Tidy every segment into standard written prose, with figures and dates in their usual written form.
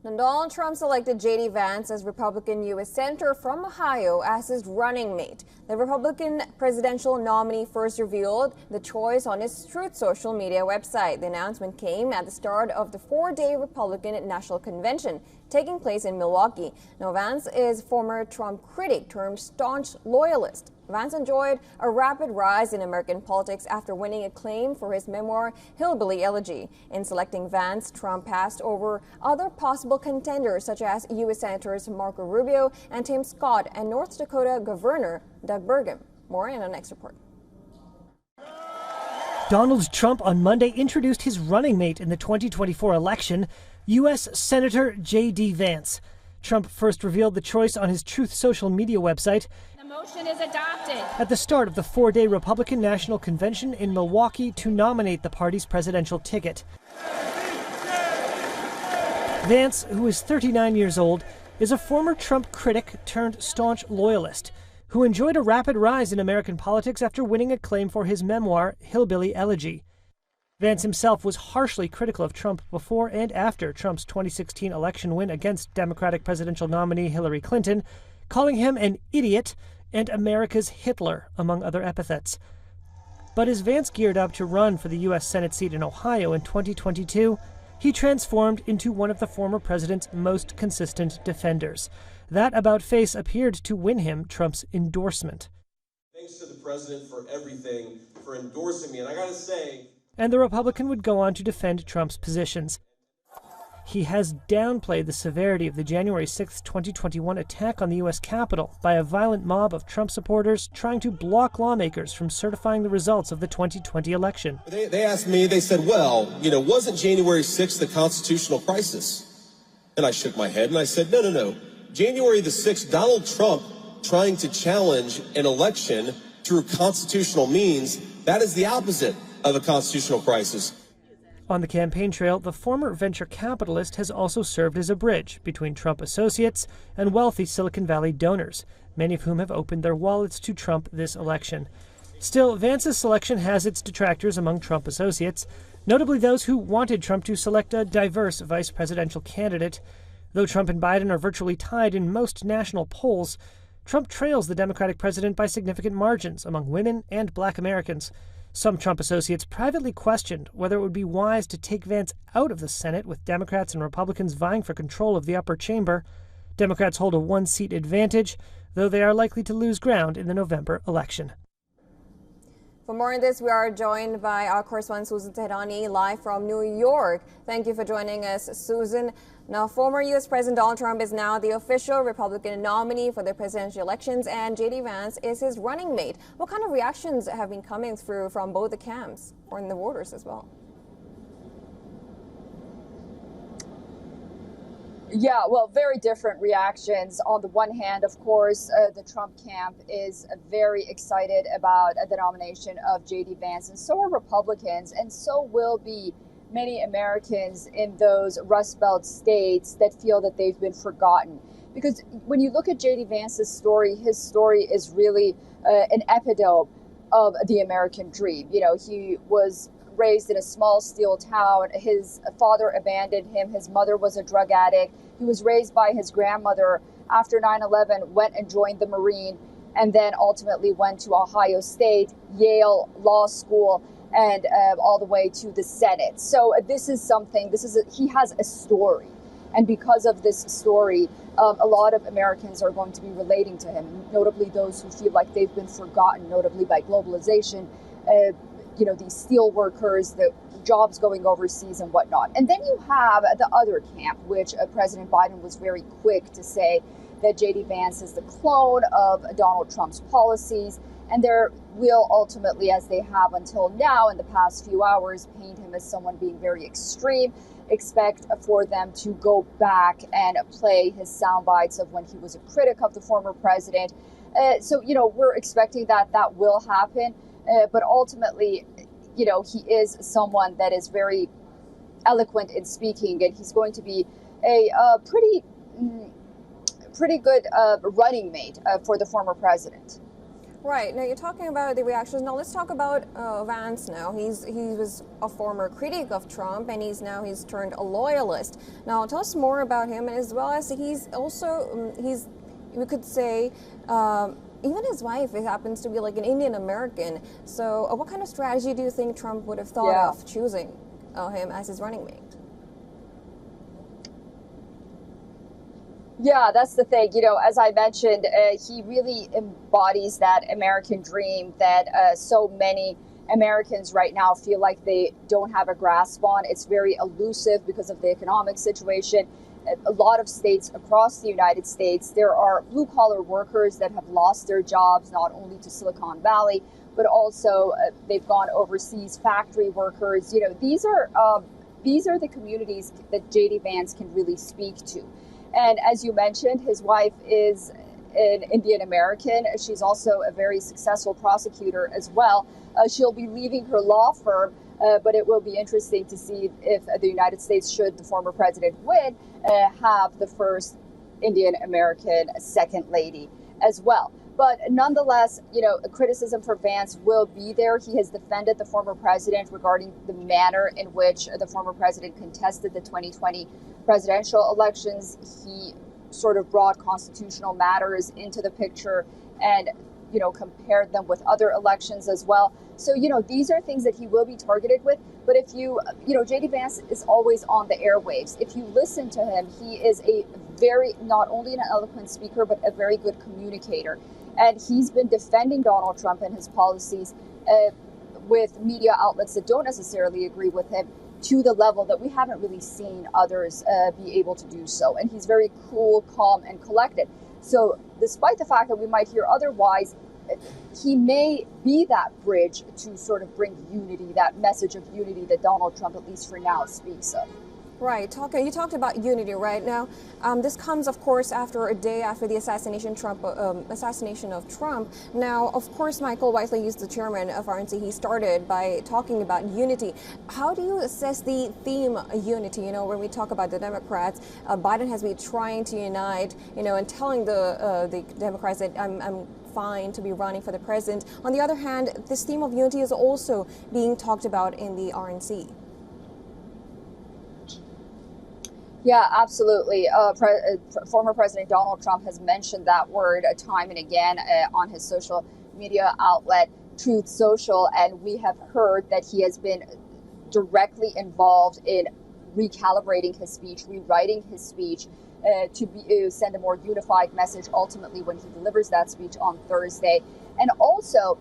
Now, Donald Trump selected JD Vance as Republican U.S. Senator from Ohio as his running mate. The Republican presidential nominee first revealed the choice on his Truth social media website. The announcement came at the start of the four-day Republican National Convention taking place in Milwaukee. Now, Vance is former Trump critic turned staunch loyalist. Vance enjoyed a rapid rise in American politics after winning acclaim for his memoir, Hillbilly Elegy. In selecting Vance, Trump passed over other possible contenders such as U.S. Senators Marco Rubio and Tim Scott and North Dakota Governor Doug Burgum. More in our next report. Donald Trump on Monday introduced his running mate in the 2024 election, U.S. Senator JD Vance. Trump first revealed the choice on his Truth social media website. The motion is adopted. At the start of the four-day Republican National Convention in Milwaukee to nominate the party's presidential ticket. Vance, who is 39 years old, is a former Trump critic turned staunch loyalist who enjoyed a rapid rise in American politics after winning acclaim for his memoir, Hillbilly Elegy. Vance himself was harshly critical of Trump before and after Trump's 2016 election win against Democratic presidential nominee Hillary Clinton, calling him an idiot and America's Hitler, among other epithets. But as Vance geared up to run for the U.S. Senate seat in Ohio in 2022, he transformed into one of the former president's most consistent defenders. That about-face appeared to win him Trump's endorsement. Thanks to the president for everything, for endorsing me. And I gotta say... And the Republican would go on to defend Trump's positions. He has downplayed the severity of the January 6, 2021 attack on the U.S. Capitol by a violent mob of Trump supporters trying to block lawmakers from certifying the results of the 2020 election. They asked me, they said, well, wasn't January 6th the constitutional crisis? And I shook my head and I said, no. January the 6th, Donald Trump trying to challenge an election through constitutional means, that is the opposite of a constitutional crisis. On the campaign trail, the former venture capitalist has also served as a bridge between Trump associates and wealthy Silicon Valley donors, many of whom have opened their wallets to Trump this election. Still, Vance's selection has its detractors among Trump associates, notably those who wanted Trump to select a diverse vice presidential candidate. Though Trump and Biden are virtually tied in most national polls, Trump trails the Democratic president by significant margins among women and black Americans. Some Trump associates privately questioned whether it would be wise to take Vance out of the Senate with Democrats and Republicans vying for control of the upper chamber. Democrats hold a one-seat advantage, though they are likely to lose ground in the November election. For more on this, we are joined by our correspondent Susan Tehrani live from New York. Thank you for joining us, Susan. Now, former U.S. President Donald Trump is now the official Republican nominee for the presidential elections, and JD Vance is his running mate. What kind of reactions have been coming through from both the camps or in the voters as well? Yeah, well, very different reactions. On the one hand, of course, the Trump camp is very excited about the nomination of JD Vance, and so are Republicans, and so will be many Americans in those Rust Belt states that feel that they've been forgotten. Because when you look at JD Vance's story, his story is really an epitome of the American dream. He was raised in a small steel town. His father abandoned him. His mother was a drug addict. He was raised by his grandmother. After 9/11, went and joined the Marine, and then ultimately went to Ohio State, Yale Law School, and all the way to the Senate. So he has a story. And because of this story, a lot of Americans are going to be relating to him, notably those who feel like they've been forgotten, notably by globalization, these steel workers, the jobs going overseas and whatnot. And then you have the other camp, which President Biden was very quick to say that JD Vance is the clone of Donald Trump's policies. And there will ultimately, as they have until now in the past few hours, paint him as someone being very extreme. Expect for them to go back and play his sound bites of when he was a critic of the former president. So we're expecting that will happen. But ultimately, he is someone that is very eloquent in speaking, and he's going to be a pretty good running mate for the former president. Right. Now you're talking about the reactions. Now let's talk about Vance. Now he was a former critic of Trump, and he's turned a loyalist. Now tell us more about him, as well as he's also we could say. Even his wife, it happens to be like an Indian American. So what kind of strategy do you think Trump would have thought of choosing him as his running mate? Yeah, that's the thing. You know, as I mentioned, he really embodies that American dream that so many Americans right now feel like they don't have a grasp on. It's very elusive because of the economic situation. A lot of states across the United States, there are blue-collar workers that have lost their jobs, not only to Silicon Valley, but also they've gone overseas, factory workers. You know, these are the communities that JD Vance can really speak to. And as you mentioned, his wife is an Indian American. She's also a very successful prosecutor as well. She'll be leaving her law firm, but it will be interesting to see if the United States, should the former president win, have the first Indian American second lady as well. But nonetheless, you know, criticism for Vance will be there. He has defended the former president regarding the manner in which the former president contested the 2020 presidential elections. He sort of brought constitutional matters into the picture and, you know, compared them with other elections as well. So, you know, these are things that he will be targeted with. But if you know, JD Vance is always on the airwaves. If you listen to him, he is a very, not only an eloquent speaker, but a very good communicator. And he's been defending Donald Trump and his policies with media outlets that don't necessarily agree with him, to the level that we haven't really seen others be able to do so. And he's very cool, calm, and collected. So despite the fact that we might hear otherwise, he may be that bridge to sort of bring unity, that message of unity that Donald Trump, at least for now, speaks of. Right. You talked about unity right now. This comes, of course, after a day after the assassination of Trump. Now, of course, Michael Whiteley, is the chairman of RNC. He started by talking about unity. How do you assess the theme unity? You know, when we talk about the Democrats, Biden has been trying to unite, you know, and telling the Democrats that I'm fine to be running for the president. On the other hand, this theme of unity is also being talked about in the RNC. Yeah, absolutely. Former President Donald Trump has mentioned that word time and again on his social media outlet, Truth Social, and we have heard that he has been directly involved in recalibrating his speech, rewriting his speech to send a more unified message ultimately when he delivers that speech on Thursday. And also,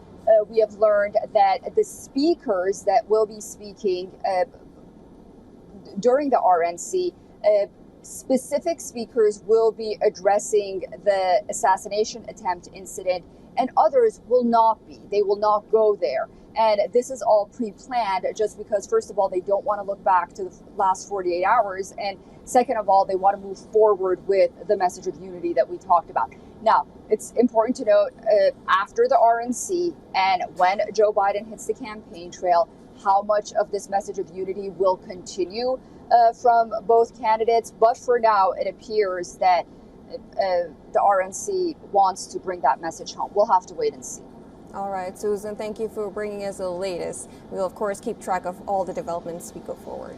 we have learned that the speakers that will be speaking during the RNC, specific speakers will be addressing the assassination attempt incident, and others will not be. They will not go there. And this is all pre-planned just because, first of all, they don't want to look back to the last 48 hours. And second of all, they want to move forward with the message of unity that we talked about. Now, it's important to note after the RNC and when Joe Biden hits the campaign trail, how much of this message of unity will continue from both candidates. But for now, it appears that the RNC wants to bring that message home. We'll have to wait and see. All right, Susan, thank you for bringing us the latest. We'll, of course, keep track of all the developments as we go forward.